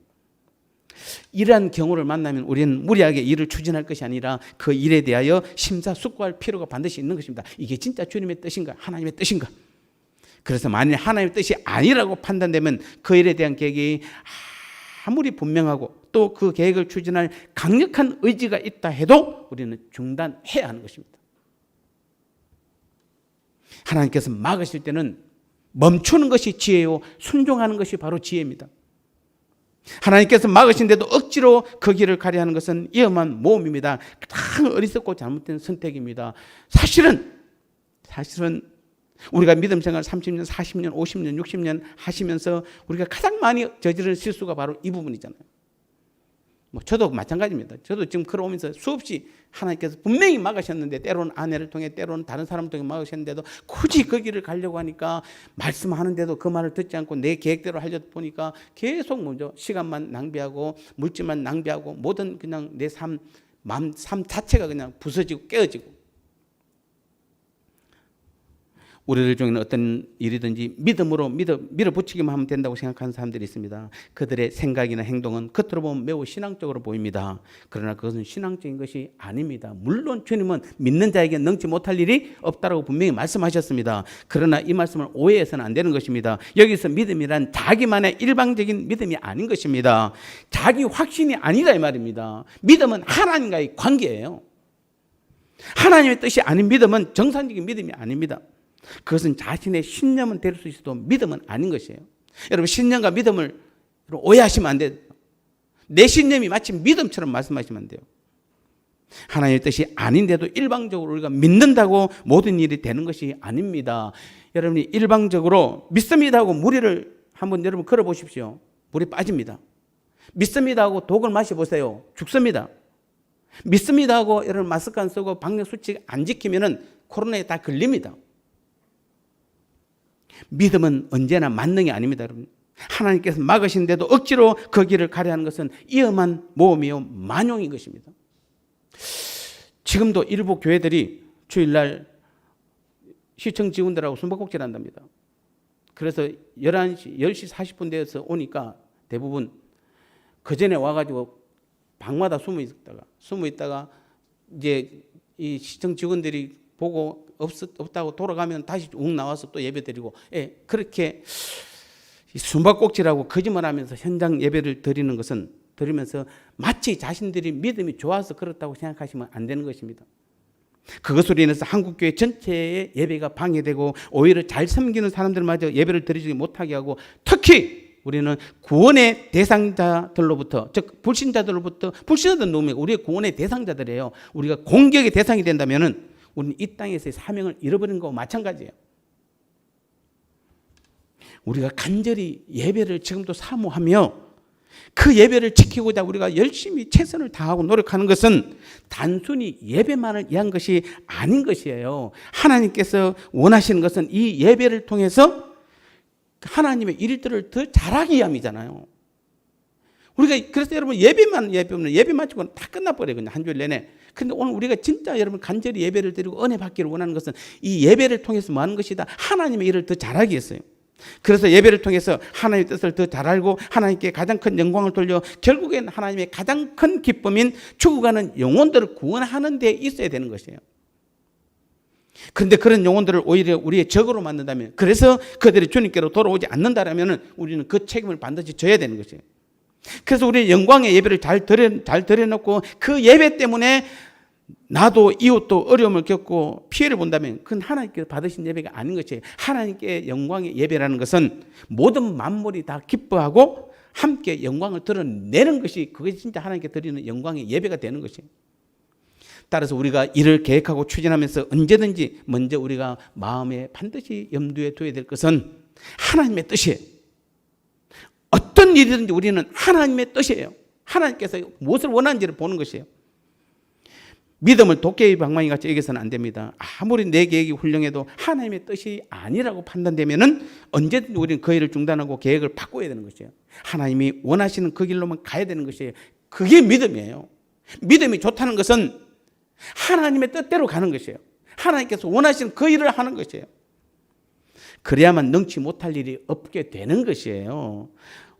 이러한 경우를 만나면 우리는 무리하게 일을 추진할 것이 아니라 그 일에 대하여 심사숙고할 필요가 반드시 있는 것입니다. 이게 진짜 주님의 뜻인가 하나님의 뜻인가. 그래서 만일 하나님의 뜻이 아니라고 판단되면 그 일에 대한 계획이 아무리 분명하고 또 그 계획을 추진할 강력한 의지가 있다 해도 우리는 중단해야 하는 것입니다. 하나님께서 막으실 때는 멈추는 것이 지혜요 순종하는 것이 바로 지혜입니다. 하나님께서 막으신데도 억지로 그 길을 가려 하는 것은 위험한 모험입니다. 가장 어리석고 잘못된 선택입니다. 사실은 우리가 믿음 생활 30년, 40년, 50년, 60년 하시면서 우리가 가장 많이 저지른 실수가 바로 이 부분이잖아요. 뭐 저도 마찬가지입니다. 저도 지금 걸어오면서 수없이 하나님께서 분명히 막으셨는데 때로는 아내를 통해 때로는 다른 사람을 통해 막으셨는데도 굳이 그 길을 가려고 하니까 말씀하는데도 그 말을 듣지 않고 내 계획대로 하려다 보니까 계속 먼저 시간만 낭비하고 물질만 낭비하고 모든 그냥 내 삶 자체가 그냥 부서지고 깨어지고 우리들 중에는 어떤 일이든지 믿음으로 밀어붙이기만 하면 된다고 생각하는 사람들이 있습니다. 그들의 생각이나 행동은 겉으로 보면 매우 신앙적으로 보입니다. 그러나 그것은 신앙적인 것이 아닙니다. 물론 주님은 믿는 자에게 능치 못할 일이 없다라고 분명히 말씀하셨습니다. 그러나 이 말씀을 오해해서는 안 되는 것입니다. 여기서 믿음이란 자기만의 일방적인 믿음이 아닌 것입니다. 자기 확신이 아니다 이 말입니다. 믿음은 하나님과의 관계예요. 하나님의 뜻이 아닌 믿음은 정상적인 믿음이 아닙니다. 그것은 자신의 신념은 될 수 있어도 믿음은 아닌 것이에요. 여러분 신념과 믿음을 오해하시면 안 돼요. 내 신념이 마치 믿음처럼 말씀하시면 안 돼요. 하나님의 뜻이 아닌데도 일방적으로 우리가 믿는다고 모든 일이 되는 것이 아닙니다. 여러분이 일방적으로 믿습니다 하고 무리를 한번 여러분 걸어보십시오. 물이 빠집니다. 믿습니다 하고 독을 마셔보세요. 죽습니다. 믿습니다 하고 여러분 마스크 안 쓰고 방역수칙 안 지키면은 코로나에 다 걸립니다. 믿음은 언제나 만능이 아닙니다, 여러분. 하나님께서 막으신데도 억지로 그 길을 가려 하는 것은 위험한 모험이요 만용인 것입니다. 지금도 일부 교회들이 주일날 시청 직원들하고 숨바꼭질 한답니다. 그래서 10시 40분 되어서 오니까 대부분 그 전에 와가지고 방마다 숨어 있다가 이제 이 시청 직원들이 보고 없다고 돌아가면 다시 욱 나와서 또 예배 드리고, 그렇게 숨바꼭질하고 거짓말하면서 현장 예배를 드리는 것은 들으면서 마치 자신들이 믿음이 좋아서 그렇다고 생각하시면 안 되는 것입니다. 그것으로 인해서 한국교회 전체의 예배가 방해되고 오히려 잘 섬기는 사람들마저 예배를 드리지 못하게 하고, 특히 우리는 구원의 대상자들로부터, 즉 불신자들은 누구입니까? 우리의 구원의 대상자들이에요. 우리가 공격의 대상이 된다면은 우리는 이 땅에서의 사명을 잃어버린 거와 마찬가지예요. 우리가 간절히 예배를 지금도 사모하며 그 예배를 지키고자 우리가 열심히 최선을 다하고 노력하는 것은 단순히 예배만을 위한 것이 아닌 것이에요. 하나님께서 원하시는 것은 이 예배를 통해서 하나님의 일들을 더 잘하기 위함이잖아요. 우리가 그래서 여러분 예배만 치고는 다 끝나버려요. 그냥 한 주일 내내. 근데 오늘 우리가 진짜 여러분 간절히 예배를 드리고 은혜 받기를 원하는 것은 이 예배를 통해서 뭐 하는 것이다. 하나님의 일을 더 잘하기 위해서요. 그래서 예배를 통해서 하나님의 뜻을 더 잘 알고 하나님께 가장 큰 영광을 돌려 결국엔 하나님의 가장 큰 기쁨인 죽어가는 영혼들을 구원하는 데 있어야 되는 것이에요. 그런데 그런 영혼들을 오히려 우리의 적으로 만든다면, 그래서 그들이 주님께로 돌아오지 않는다면 우리는 그 책임을 반드시 져야 되는 것이에요. 그래서 우리 영광의 예배를 잘 드려놓고 그 예배 때문에 나도 이웃도 어려움을 겪고 피해를 본다면 그건 하나님께서 받으신 예배가 아닌 것이에요. 하나님께 영광의 예배라는 것은 모든 만물이 다 기뻐하고 함께 영광을 드러내는 것이, 그것이 진짜 하나님께 드리는 영광의 예배가 되는 것이에요. 따라서 우리가 일을 계획하고 추진하면서 언제든지 먼저 우리가 마음에 반드시 염두에 둬야 될 것은 하나님의 뜻이에요. 어떤 일이든지 우리는 하나님의 뜻이에요. 하나님께서 무엇을 원하는지를 보는 것이에요. 믿음을 도깨비 방망이 같이 여겨서는 안 됩니다. 아무리 내 계획이 훌륭해도 하나님의 뜻이 아니라고 판단되면은 언제든지 우리는 그 일을 중단하고 계획을 바꿔야 되는 것이에요. 하나님이 원하시는 그 길로만 가야 되는 것이에요. 그게 믿음이에요. 믿음이 좋다는 것은 하나님의 뜻대로 가는 것이에요. 하나님께서 원하시는 그 일을 하는 것이에요. 그래야만 능치 못할 일이 없게 되는 것이에요.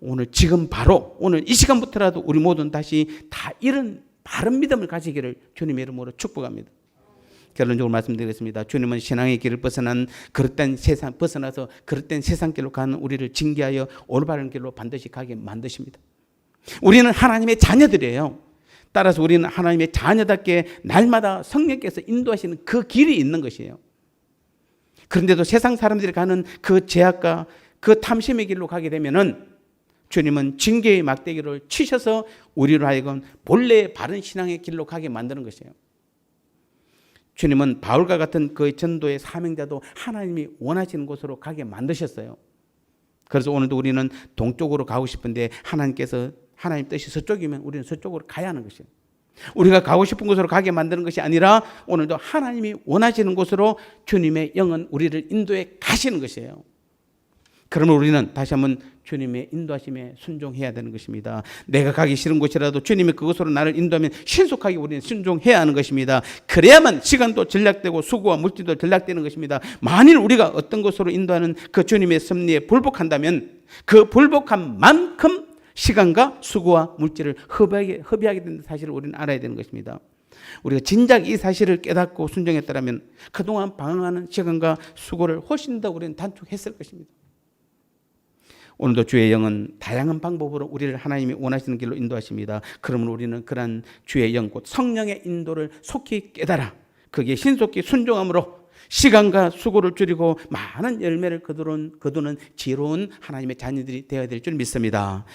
오늘 지금 바로 오늘 이 시간부터라도 우리 모두는 다시 다 이런 바른 믿음을 가지기를 주님의 이름으로 축복합니다. 결론적으로 말씀드리겠습니다. 주님은 신앙의 길을 벗어나서 그릇된 세상길로 가는 우리를 징계하여 올바른 길로 반드시 가게 만드십니다. 우리는 하나님의 자녀들이에요. 따라서 우리는 하나님의 자녀답게 날마다 성령께서 인도하시는 그 길이 있는 것이에요. 그런데도 세상 사람들이 가는 그 죄악과 그 탐심의 길로 가게 되면은 주님은 징계의 막대기를 치셔서 우리로 하여금 본래의 바른 신앙의 길로 가게 만드는 것이에요. 주님은 바울과 같은 그 전도의 사명자도 하나님이 원하시는 곳으로 가게 만드셨어요. 그래서 오늘도 우리는 동쪽으로 가고 싶은데 하나님께서 하나님 뜻이 서쪽이면 우리는 서쪽으로 가야 하는 것이에요. 우리가 가고 싶은 곳으로 가게 만드는 것이 아니라 오늘도 하나님이 원하시는 곳으로 주님의 영은 우리를 인도해 가시는 것이에요. 그러면 우리는 다시 한번 주님의 인도하심에 순종해야 되는 것입니다. 내가 가기 싫은 곳이라도 주님이 그곳으로 나를 인도하면 신속하게 우리는 순종해야 하는 것입니다. 그래야만 시간도 전략되고 수고와 물질도 전략되는 것입니다. 만일 우리가 어떤 곳으로 인도하는 그 주님의 섭리에 불복한다면 그 불복한 만큼 시간과 수고와 물질을 허비하게 된다는 사실을 우리는 알아야 되는 것입니다. 우리가 진작 이 사실을 깨닫고 순종했더라면 그동안 방황하는 시간과 수고를 훨씬 더 우리는 단축했을 것입니다. 오늘도 주의 영은 다양한 방법으로 우리를 하나님이 원하시는 길로 인도하십니다. 그러면 우리는 그러한 주의 영, 곧 성령의 인도를 속히 깨달아 거기에 신속히 순종함으로 시간과 수고를 줄이고 많은 열매를 거두는 지혜로운 하나님의 자녀들이 되어야 될 줄 믿습니다.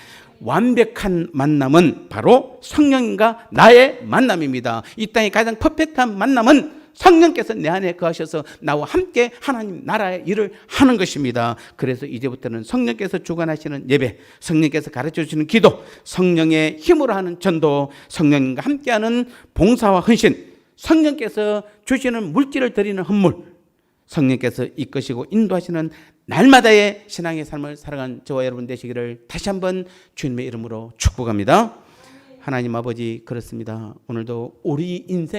완벽한 만남은 바로 성령님과 나의 만남입니다. 이 땅의 가장 퍼펙트한 만남은 성령께서 내 안에 거하셔서 나와 함께 하나님 나라의 일을 하는 것입니다. 그래서 이제부터는 성령께서 주관하시는 예배, 성령께서 가르쳐 주시는 기도, 성령의 힘으로 하는 전도, 성령님과 함께하는 봉사와 헌신, 성령께서 주시는 물질을 드리는 헌물, 성령께서 이끄시고 인도하시는 날마다의 신앙의 삶을 살아가는 저와 여러분 되시기를 다시 한번 주님의 이름으로 축복합니다. 하나님 아버지, 그렇습니다. 오늘도 우리 인생